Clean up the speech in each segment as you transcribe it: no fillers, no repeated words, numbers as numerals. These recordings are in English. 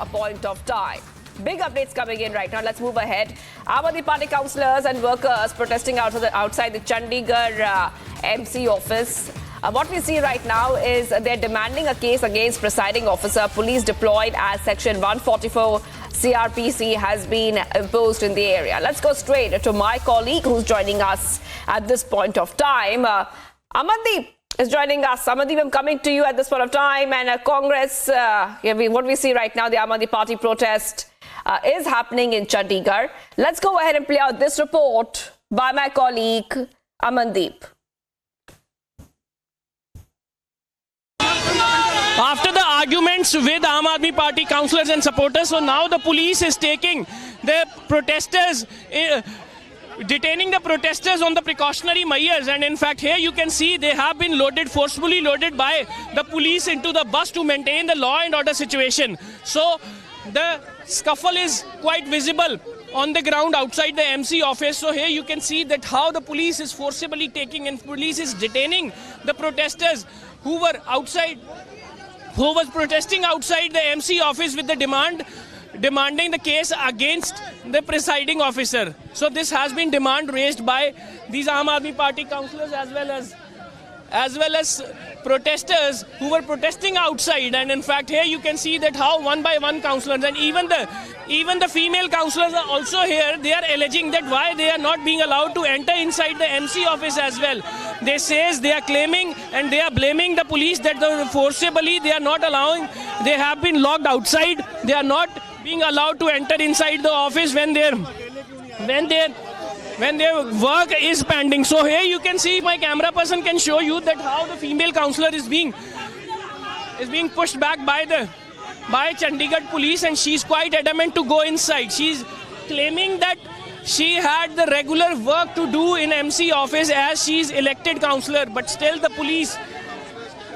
a point of time. Big updates coming in right now. Let's move ahead. Aam Aadmi Party councillors and workers protesting outside the Chandigarh MC office. What we see right now is they're demanding a case against presiding officer. Police deployed as Section 144 CRPC has been imposed in the area. Let's go straight to my colleague who's joining us at this point of time. Amandeep is joining us. Amandeep, I'm coming to you at this point of time. And Congress, what we see right now, the Aam Aadmi Party protest is happening in Chandigarh. Let's go ahead and play out this report by my colleague Amandeep. After the arguments with Aam Aadmi Party councillors and supporters, so now the police is taking the protesters, detaining the protesters on the precautionary measures. And in fact, here you can see they have been forcefully loaded by the police into the bus to maintain the law and order situation. So the scuffle is quite visible on the ground outside the MC office. So here you can see that how the police is forcibly taking and police is detaining the protesters who were outside, who was protesting outside the MC office with the demanding the case against the presiding officer. So this has been demand raised by these Aam Aadmi Party councillors as well as protesters who were protesting outside. And in fact, here you can see that how one by one councillors and even the female councillors are also here. They are alleging that why they are not being allowed to enter inside the MC office as well. They says they are claiming and they are blaming the police that forcibly they are not allowing. They have been locked outside. They are not being allowed to enter inside the office when their work is pending. So here you can see, my camera person can show you that how the female councillor is being pushed back by Chandigarh police, and she's quite adamant to go inside. She's claiming that she had the regular work to do in MC office as she's elected councillor, but still the police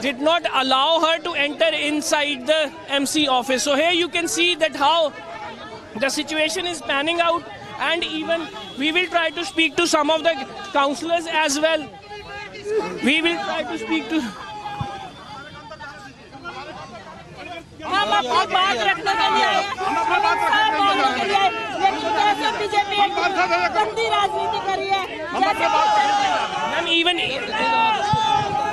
did not allow her to enter inside the MC office. So here you can see that how the situation is panning out, and even we will try to speak to some of the councillors as well. We will try to speak to...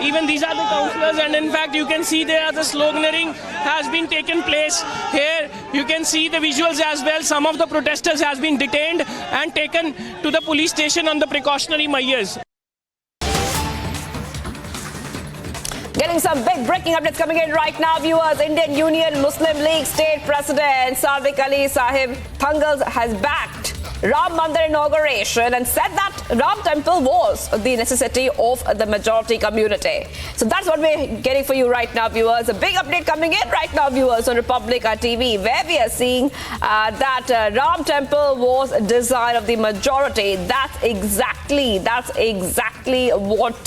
Even these are the councillors, and in fact you can see there the sloganeering has been taken place. Here you can see the visuals as well. Some of the protesters has been detained and taken to the police station on the precautionary measures. Getting some big breaking updates coming in right now, viewers. Indian Union Muslim League State President Sadiq Ali Sahib Thangal has backed Ram Mandir inauguration and said that Ram Temple was the necessity of the majority community. So that's what we're getting for you right now, viewers. A big update coming in right now, viewers, on Republica TV, where we are seeing that Ram Temple was a desire of the majority. That's exactly what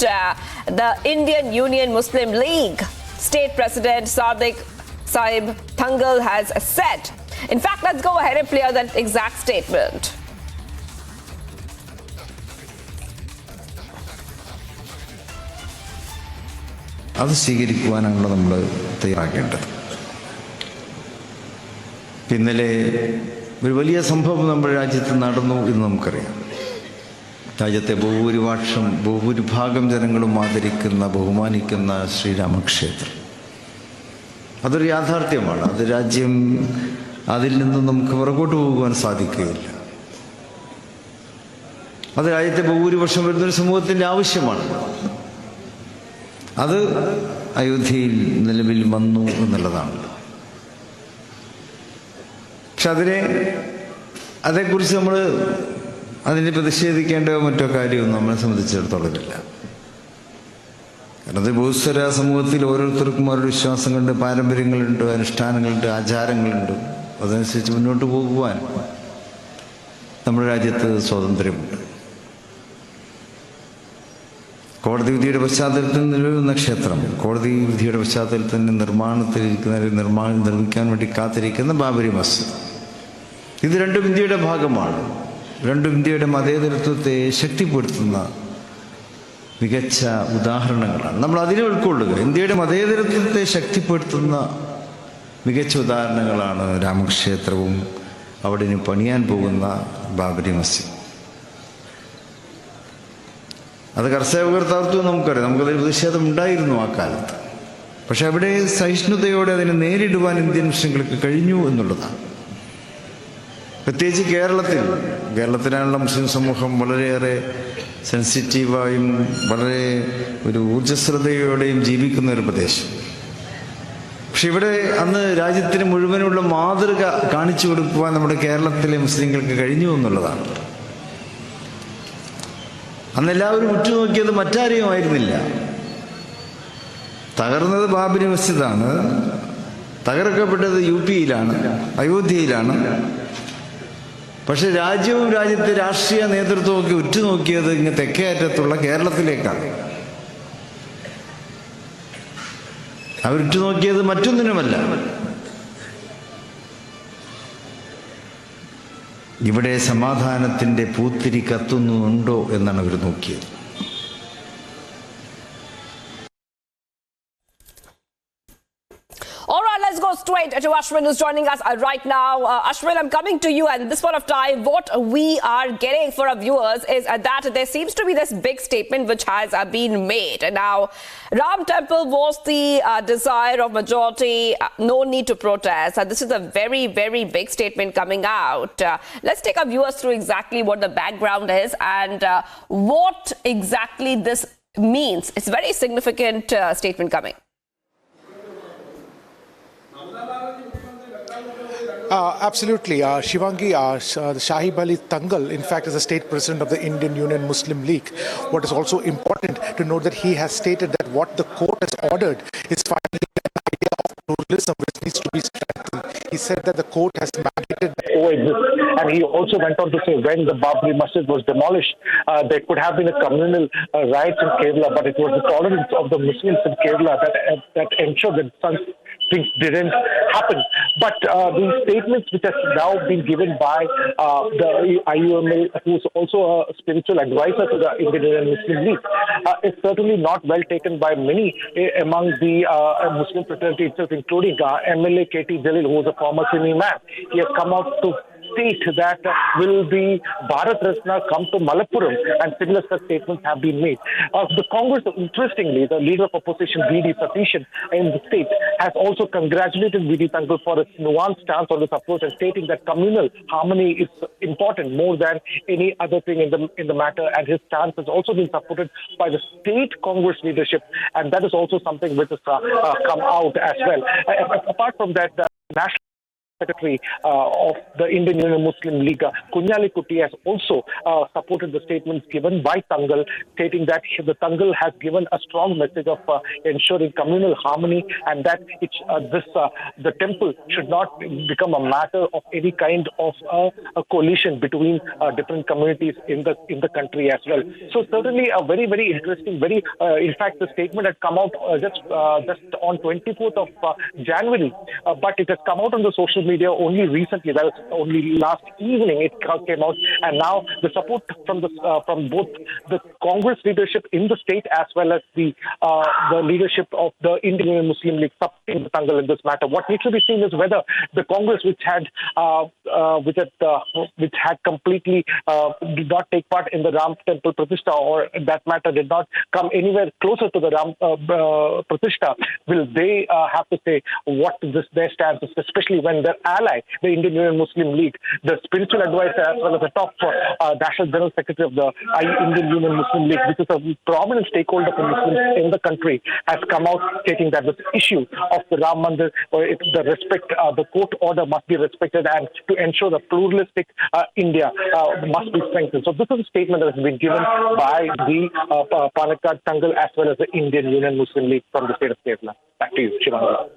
the Indian Union Muslim League State President Sadiq Sahib Thangal has said. In fact, let's go ahead and play out that exact statement. അത് സ്വീകരിക്കുവാനാണല്ലോ നമ്മൾ തയ്യാറാക്കേണ്ടത്. ഇന്നലെ ഒരു വലിയ സംഭവം നമ്മുടെ രാജ്യത്ത് നടന്നു എന്ന് നമുക്കറിയാം. രാജ്യത്തെ ബഹുഭൂരിഭാഗം ജനങ്ങളും ആദരിക്കുന്ന ബഹുമാനിക്കുന്ന ശ്രീരാമക്ഷേത്രം, അതൊരു യാഥാർത്ഥ്യമാണ്. അത് രാജ്യം, അതിൽ നിന്നും നമുക്ക് പുറകോട്ട് പോകുവാൻ സാധിക്കുകയില്ല. അത് രാജ്യത്തെ ബഹുഭൂരിപക്ഷം വരുന്നൊരു സമൂഹത്തിൻ്റെ ആവശ്യമാണ്. അത് അയോധ്യയിൽ നിലവിൽ വന്നു എന്നുള്ളതാണല്ലോ. പക്ഷെ അതേക്കുറിച്ച് നമ്മൾ അതിനെ പ്രതിഷേധിക്കേണ്ട മറ്റോ കാര്യമൊന്നും നമ്മളെ സംബന്ധിച്ചിടത്തോളം ഇല്ല. കാരണം അത് ബഹുസ്വര സമൂഹത്തിൽ ഓരോരുത്തർക്കും അവരുടെ വിശ്വാസങ്ങളുണ്ട്, പാരമ്പര്യങ്ങളുണ്ട്, അനുഷ്ഠാനങ്ങളുണ്ട്, ആചാരങ്ങളുണ്ട്. അതനുസരിച്ച് മുന്നോട്ട് പോകുവാൻ നമ്മുടെ രാജ്യത്ത് സ്വാതന്ത്ര്യമുണ്ട്. കോടതി വിധിയുടെ പശ്ചാത്തലത്തിൽ നിലവിലുന്ന ക്ഷേത്രം, കോടതി വിധിയുടെ പശ്ചാത്തലത്തിൽ നിർമ്മിക്കാൻ വേണ്ടി കാത്തിരിക്കുന്ന ബാബരി മസ്ജിദ്, ഇത് രണ്ടും ഇന്ത്യയുടെ ഭാഗമാണ്. രണ്ടും ഇന്ത്യയുടെ മതേതരത്വത്തെ ശക്തിപ്പെടുത്തുന്ന മികച്ച ഉദാഹരണങ്ങളാണ്. നമ്മൾ അതിനെ ഉൾക്കൊള്ളുക. ഇന്ത്യയുടെ മതേതരത്വത്തെ ശക്തിപ്പെടുത്തുന്ന മികച്ച ഉദാഹരണങ്ങളാണ് രാമക്ഷേത്രവും അവിടെ ഇനി പണിയാൻ പോകുന്ന ബാബരി മസ്ജിദ്. അത് കർഷകർത്താർത്ഥവും നമുക്കറിയാം, നമുക്കതിൽ പ്രതിഷേധം ഉണ്ടായിരുന്നു ആ കാലത്ത്. പക്ഷെ അവിടെ സഹിഷ്ണുതയോടെ അതിനെ നേരിടുവാൻ ഇന്ത്യൻ മുസ്ലിങ്ങൾക്ക് കഴിഞ്ഞു എന്നുള്ളതാണ്. പ്രത്യേകിച്ച് കേരളത്തിലാണുള്ള മുസ്ലിം സമൂഹം വളരെയേറെ സെൻസിറ്റീവായും വളരെ ഒരു ഊർജ്ജസ്വലതയോടെയും ജീവിക്കുന്ന ഒരു പ്രദേശം. പക്ഷെ ഇവിടെ അന്ന് രാജ്യത്തിന് മുഴുവനുള്ള മാതൃക കാണിച്ചു കൊടുക്കുവാൻ നമ്മുടെ കേരളത്തിലെ മുസ്ലിങ്ങൾക്ക് കഴിഞ്ഞു എന്നുള്ളതാണ്. അന്ന് എല്ലാവരും ഉറ്റുനോക്കിയത് മറ്റാരെയും ആയിരുന്നില്ല. തകർന്നത് ബാബരി മസ്ജിദാണ്, തകർക്കപ്പെട്ടത് UP-യിലാണ്, അയോധ്യയിലാണ്. പക്ഷെ രാജ്യവും രാജ്യത്തെ രാഷ്ട്രീയ നേതൃത്വവും ഒക്കെ ഉറ്റുനോക്കിയത് ഇങ്ങ് തെക്കേ അറ്റത്തുള്ള കേരളത്തിലേക്കാണ്. അവരുറ്റുനോക്കിയത് മറ്റൊന്നിനുമല്ല, ഇവിടെ സമാധാനത്തിൻ്റെ പൂത്തിരി കത്തുന്നുണ്ടോ എന്നാണ് അവർ നോക്കിയത്. All right, let's go straight to Ashwin, who's joining us right now. Ashwin, I'm coming to you, and at this point of time, what we are getting for our viewers is that there seems to be this big statement which has been made. Now, Ram Temple was the desire of majority, no need to protest. This is a very, very big statement coming out. Let's take our viewers through exactly what the background is and what exactly this means. It's a very significant statement coming. Absolutely. Shivangi, the Shahib Ali Tangal, in fact, is the state president of the Indian Union Muslim League. What is also important to note that he has stated that what the court has ordered is finally an idea of pluralism which needs to be strengthened. He said that the court has mandated coexist, and he also went on to say when the Babri Masjid was demolished, there could have been a communal riot in Kerala, but it was the tolerance of the Muslims in Kerala that ensured that such things didn't happen. But the statements which have now been given by the IUML, who is also a spiritual advisor to the Indian Muslim League, is certainly not well taken by many among the Muslim fraternity itself, including MLA KT Jalil, who is a former Sunni man. He has come out to state that will the Bharat Ratna come to Malappuram, and similar such statements have been made. The Congress, interestingly, the leader of opposition VD Satishan in the state has also congratulated VD Tangal for its nuanced stance on this approach and stating that communal harmony is important more than any other thing in the matter, and his stance has also been supported by the state Congress leadership, and that is also something which has come out as well. Apart from that, the National Secretary of the Indian Union Muslim League, Kunyali Kuti, has also supported the statements given by Tangal, stating that the Tangal has given a strong message of ensuring communal harmony, and that the temple should not become a matter of any kind of a coalition between different communities in the country as well. So certainly a very, very interesting, in fact, the statement had come out just on 24th of January, but it has come out on the social media only recently. That was only last evening it came out, and now the support from both the Congress leadership in the state as well as the leadership of the Indian Muslim League supporting the Tangal in this matter. What needs to be seen is whether the Congress, which had completely did not take part in the Ram Temple Pratishtha, or that matter did not come anywhere closer to the Ram Pratishtha, will they have to say what their stance is, especially when their ally, the Indian Union Muslim League, the spiritual advisor as well as the top National General Secretary of the Indian Union Muslim League, which is a prominent stakeholder for Muslims in the country, has come out stating that this issue of the Ram Mandir, the court order must be respected, and to ensure the pluralistic India must be strengthened. So this is a statement that has been given by the Palakkad Tangal as well as the Indian Union Muslim League from the state of Kerala. Back to you, Shivanga.